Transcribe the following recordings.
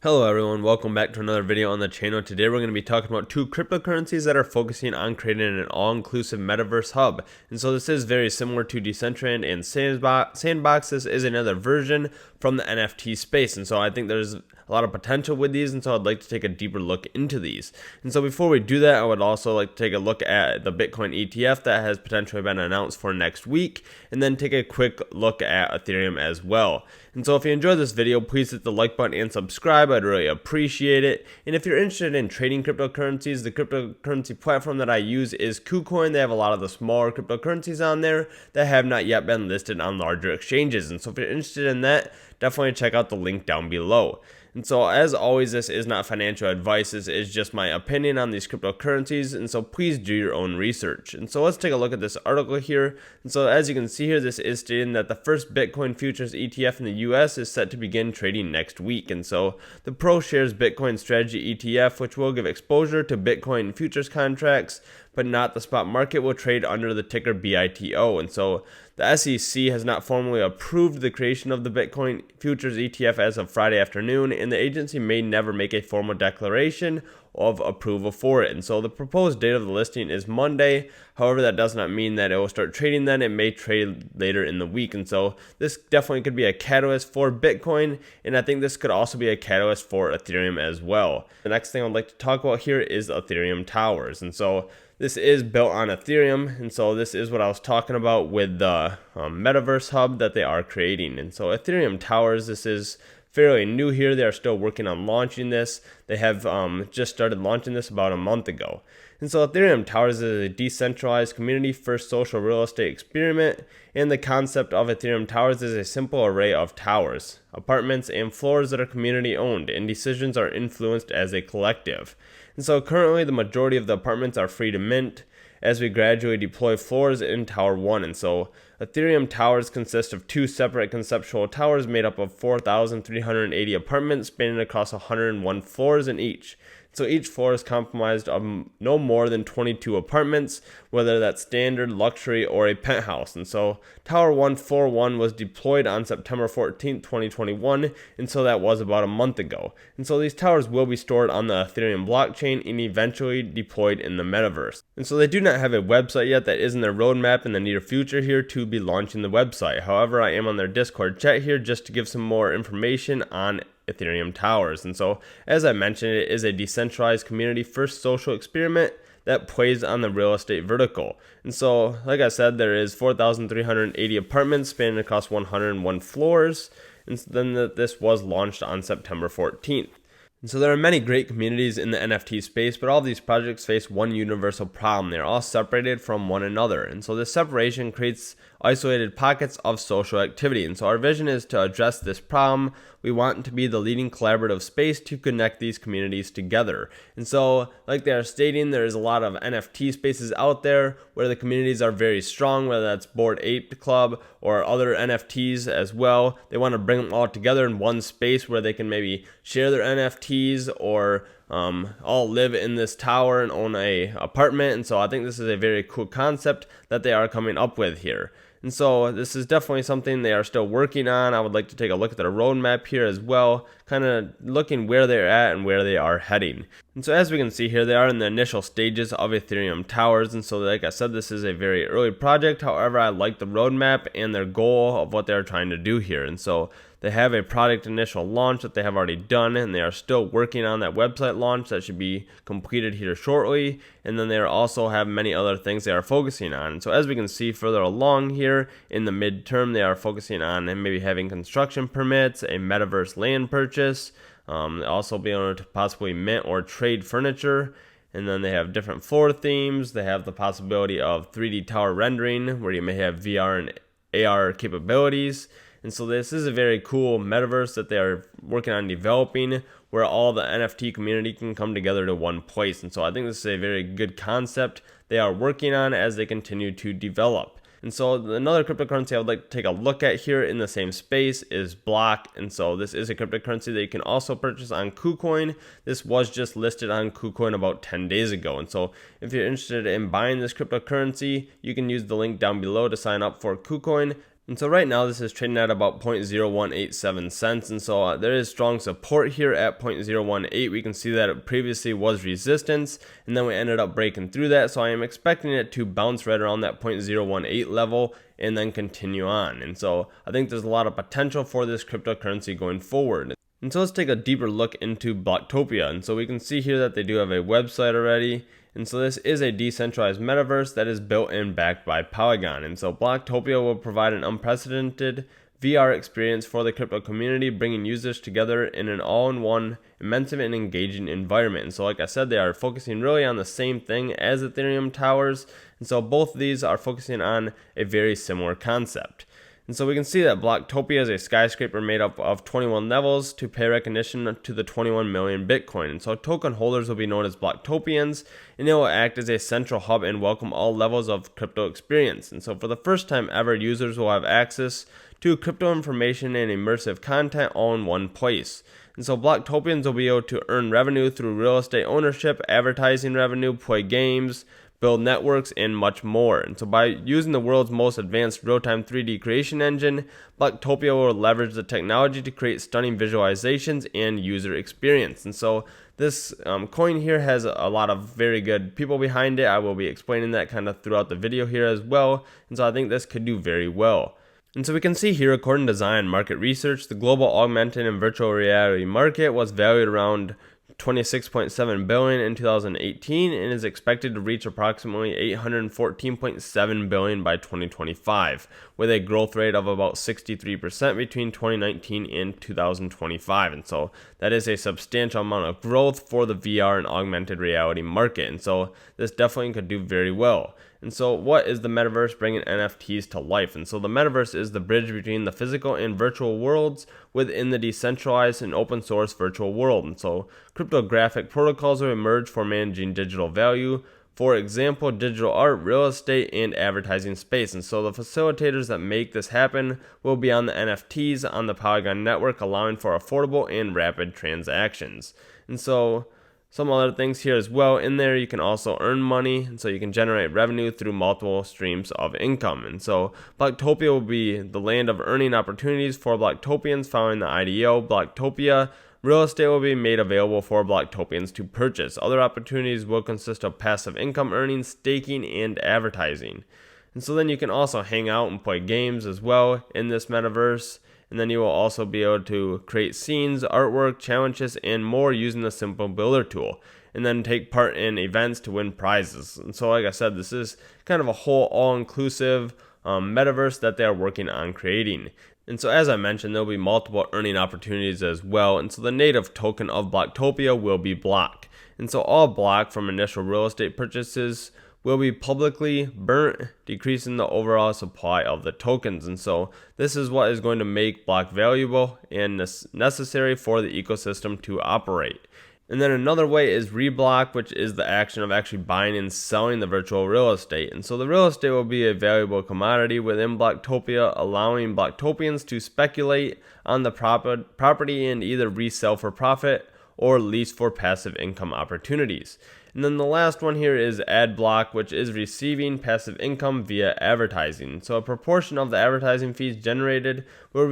Hello everyone, welcome back to another video on the channel. Today we're going to be talking about two cryptocurrencies that are focusing on creating an all-inclusive metaverse hub. And so this is very similar to Decentraland and Sandbox. This is another version from the NFT space. And so I think there's a lot of potential with these, and so I'd like to take a deeper look into these. And so before we do that, I would also like to take a look at the Bitcoin ETF that has potentially been announced for next week, and then take a quick look at Ethereum as well. And so if you enjoyed this video, please hit the like button and subscribe. I'd really appreciate it. And if you're interested in trading cryptocurrencies, the cryptocurrency platform that I use is KuCoin. They have a lot of the smaller cryptocurrencies on there that have not yet been listed on larger exchanges. And so if you're interested in that, definitely check out the link down below. And so as always, this is not financial advice. This is just my opinion on these cryptocurrencies. And so please do your own research. And so let's take a look at this article here. And so as you can see here, this is stating that the first Bitcoin futures ETF in the US is set to begin trading next week. And so the ProShares Bitcoin Strategy ETF, which will give exposure to Bitcoin futures contracts, but not the spot market, will trade under the ticker BITO. And so the SEC has not formally approved the creation of the Bitcoin futures ETF as of Friday afternoon, and the agency may never make a formal declaration of approval for it. And so the proposed date of the listing is Monday. However, that does not mean that it will start trading then. It may trade later in the week. And so this definitely could be a catalyst for Bitcoin, and I think this could also be a catalyst for Ethereum as well. The next thing I'd like to talk about here is Ethereum Towers. And so this is built on Ethereum, and so this is what I was talking about with the Metaverse hub that they are creating. And so Ethereum Towers, this is fairly new here. They are still working on launching this. They have just started launching this about a month ago. And so Ethereum Towers is a decentralized community-first social real estate experiment, and the concept of Ethereum Towers is a simple array of towers, apartments, and floors that are community-owned, and decisions are influenced as a collective. And so currently the majority of the apartments are free to mint as we gradually deploy floors in Tower 1. And so Ethereum Towers consist of two separate conceptual towers made up of 4,380 apartments spanning across 101 floors in each. So each floor is comprised of no more than 22 apartments, whether that's standard, luxury, or a penthouse. And so Tower 1, Floor 1 was deployed on September 14th, 2021, and so that was about a month ago. And so these towers will be stored on the Ethereum blockchain and eventually deployed in the metaverse. And so they do not have a website yet. That is in their roadmap in the near future here to be launching the website. However, I am on their Discord chat here just to give some more information on Ethereum Towers. And so, as I mentioned, it is a decentralized community-first social experiment that plays on the real estate vertical. And so, like I said, there is 4,380 apartments spanning across 101 floors, and then this was launched on September 14th. And so there are many great communities in the NFT space, but all of these projects face one universal problem. They're all separated from one another. And so this separation creates isolated pockets of social activity. And so our vision is to address this problem. We want to be the leading collaborative space to connect these communities together. And so, like they are stating, there's a lot of NFT spaces out there where the communities are very strong, whether that's Bored Ape Club or other NFTs as well. They want to bring them all together in one space where they can maybe share their NFTs or all live in this tower and own a apartment. And so I think this is a very cool concept that they are coming up with here. And so this is definitely something they are still working on. I would like to take a look at their roadmap here as well, kind of looking where they're at and where they are heading. And so as we can see here, they are in the initial stages of Ethereum Towers. And so like I said, this is a very early project. However, I like the roadmap and their goal of what they're trying to do here. And so they have a product initial launch that they have already done, and they are still working on that website launch that should be completed here shortly. And then they also have many other things they are focusing on. So as we can see further along here in the midterm, they are focusing on maybe having construction permits, a metaverse land purchase, also being able to possibly mint or trade furniture. And then they have different floor themes. They have the possibility of 3D tower rendering, where you may have VR and AR capabilities. And so this is a very cool metaverse that they are working on developing, where all the NFT community can come together to one place. And so I think this is a very good concept they are working on as they continue to develop. And so another cryptocurrency I would like to take a look at here in the same space is BLOK. And so this is a cryptocurrency that you can also purchase on KuCoin. This was just listed on KuCoin about 10 days ago. And so if you're interested in buying this cryptocurrency, you can use the link down below to sign up for KuCoin. And so right now this is trading at about 0.0187 cents, and so there is strong support here at 0.018. We can see that it previously was resistance, and then we ended up breaking through that, so I am expecting it to bounce right around that 0.018 level and then continue on. And so I think there's a lot of potential for this cryptocurrency going forward. And so let's take a deeper look into Bloktopia. And so we can see here that they do have a website already. And so this is a decentralized metaverse that is built and backed by Polygon. And so Bloktopia will provide an unprecedented VR experience for the crypto community, bringing users together in an all-in-one, immersive and engaging environment. And so like I said, they are focusing really on the same thing as Ethereum Towers. And so both of these are focusing on a very similar concept. And so we can see that Bloktopia is a skyscraper made up of 21 levels to pay recognition to the 21 million Bitcoin. And so token holders will be known as Bloktopians, and it will act as a central hub and welcome all levels of crypto experience. And so for the first time ever, users will have access to crypto information and immersive content all in one place. And so Bloktopians will be able to earn revenue through real estate ownership, advertising revenue, play games, build networks, and much more. And so by using the world's most advanced real-time 3D creation engine, Bloktopia will leverage the technology to create stunning visualizations and user experience. And so this coin here has a lot of very good people behind it. I will be explaining that kind of throughout the video here as well. And so I think this could do very well. And so we can see here, according to Zion Market Research, the global augmented and virtual reality market was valued around $26.7 billion in 2018 and is expected to reach approximately $814.7 billion by 2025, with a growth rate of about 63% between 2019 and 2025. And so that is a substantial amount of growth for the VR and augmented reality market. And so this definitely could do very well. And so what is the metaverse bringing NFTs to life? And so the metaverse is the bridge between the physical and virtual worlds within the decentralized and open source virtual world. And so cryptographic protocols will emerge for managing digital value, for example, digital art, real estate, and advertising space. And so the facilitators that make this happen will be on the NFTs on the Polygon network, allowing for affordable and rapid transactions. And so some other things here as well. In there, you can also earn money, and so you can generate revenue through multiple streams of income. And so Bloktopia will be the land of earning opportunities for Bloktopians following the IDO. Bloktopia real estate will be made available for Bloktopians to purchase. Other opportunities will consist of passive income earning, staking, and advertising. And so then you can also hang out and play games as well in this metaverse. And then you will also be able to create scenes, artwork, challenges, and more using the simple builder tool. And then take part in events to win prizes. And so like I said, this is kind of a whole all-inclusive metaverse that they are working on creating. And so as I mentioned, there will be multiple earning opportunities as well. And so the native token of Bloktopia will be BLOK. And so all BLOK from initial real estate purchases will be publicly burnt, decreasing the overall supply of the tokens. And so this is what is going to make BLOK valuable and necessary for the ecosystem to operate. And then another way is reBLOK, which is the action of actually buying and selling the virtual real estate. And so the real estate will be a valuable commodity within Bloktopia, allowing Bloktopians to speculate on the property and either resell for profit or lease for passive income opportunities. And then the last one here is AdBlock, which is receiving passive income via advertising. So a proportion of the advertising fees generated will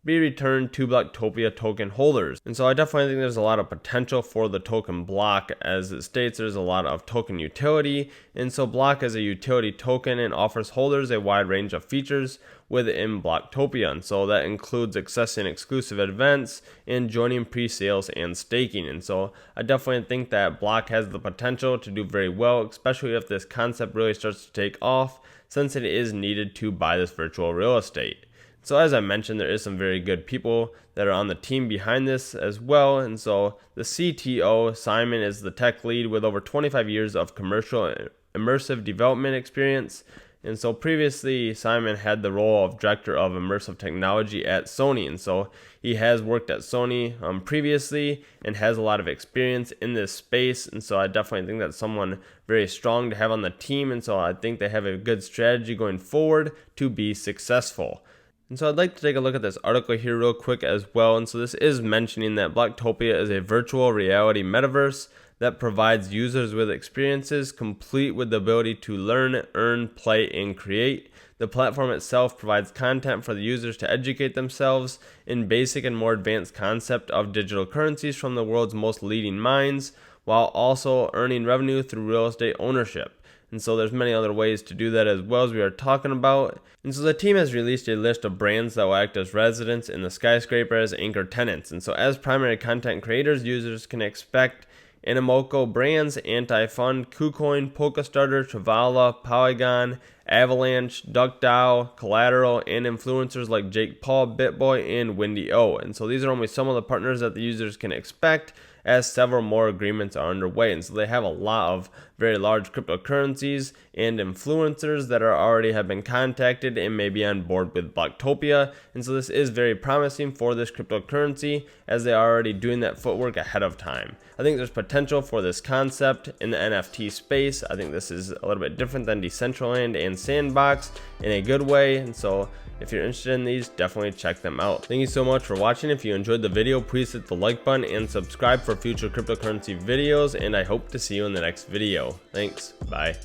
be returned to Bloktopia token holders. And so I definitely think there's a lot of potential for the token BLOK. As it states, there's a lot of token utility. And so BLOK is a utility token and offers holders a wide range of features within Bloktopia. And so that includes accessing exclusive events and joining pre-sales and staking. And so I definitely think that BLOK has the potential to do very well, especially if this concept really starts to take off, since it is needed to buy this virtual real estate. So as I mentioned, there is some very good people that are on the team behind this as well. And so the CTO, Simon, is the tech lead with over 25 years of commercial immersive development experience. And so previously, Simon had the role of director of immersive technology at Sony. And so he has worked at Sony previously and has a lot of experience in this space. And so I definitely think that's someone very strong to have on the team. And so I think they have a good strategy going forward to be successful. And so I'd like to take a look at this article here real quick as well. And so this is mentioning that Bloktopia is a virtual reality metaverse that provides users with experiences complete with the ability to learn, earn, play, and create. The platform itself provides content for the users to educate themselves in basic and more advanced concept of digital currencies from the world's most leading minds, while also earning revenue through real estate ownership. And so there's many other ways to do that as well, as we are talking about. And so the team has released a list of brands that will act as residents in the skyscraper as anchor tenants. And so as primary content creators, users can expect Animoco brands, Anti-Fund, KuCoin, Polkastarter, Travala, Polygon, Avalanche, DuckDAO, Collateral, and influencers like Jake Paul, BitBoy, and Wendy O. And so these are only some of the partners that the users can expect, as several more agreements are underway. And so they have a lot of very large cryptocurrencies and influencers that already have been contacted and may be on board with Bloktopia. And so this is very promising for this cryptocurrency, as they are already doing that footwork ahead of time. I think there's potential for this concept in the NFT space. I think this is a little bit different than Decentraland and Sandbox in a good way. And so if you're interested in these, definitely check them out. Thank you so much for watching. If you enjoyed the video, please hit the like button and subscribe for future cryptocurrency videos, and I hope to see you in the next video. Thanks. Bye.